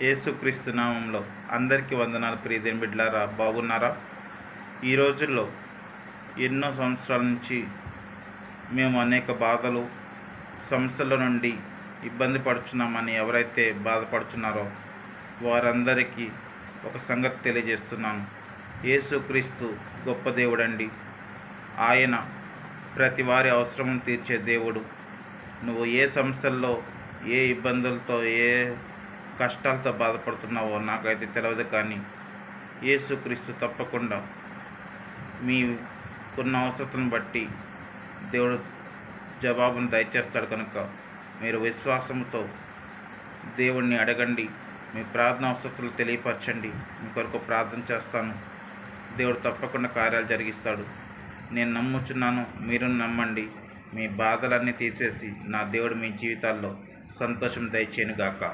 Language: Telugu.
యేసుక్రీస్తు నామంలో అందరికీ వందనాలు. ప్రియదేని బిడ్డలారా, బాగున్నారా? ఈ రోజుల్లో ఎన్నో సంవత్సరాల నుంచి మేము అనేక బాధలు, సమస్యల నుండి ఇబ్బంది పడుచున్నామని ఎవరైతే బాధపడుచున్నారో వారందరికీ ఒక సంగతి తెలియజేస్తున్నాను. యేసుక్రీస్తు గొప్ప దేవుడండి. ఆయన ప్రతి వారి అవసరం తీర్చే దేవుడు. నువ్వు ఏ సమస్యల్లో, ఏ ఇబ్బందులతో, ఏ కష్టాలతో బాధపడుతున్నావో నాకైతే తెలియదు, కానీ యేసుక్రీస్తు తప్పకుండా మీకున్న అవసరతను బట్టి దేవుడు జవాబును దయచేస్తాడు. కనుక మీరు విశ్వాసంతో దేవుణ్ణి అడగండి. మీ ప్రార్థన అవసరతలు తెలియపరచండి. మీ కొరకు ప్రార్థన చేస్తాను. దేవుడు తప్పకుండా కార్యాలు జరిగిస్తాడు. నేను నమ్ముచున్నాను, మీరు నమ్మండి. మీ బాధలన్నీ తీసివేసి నా దేవుడు మీ జీవితాల్లో సంతోషం దయచేయనుగాక.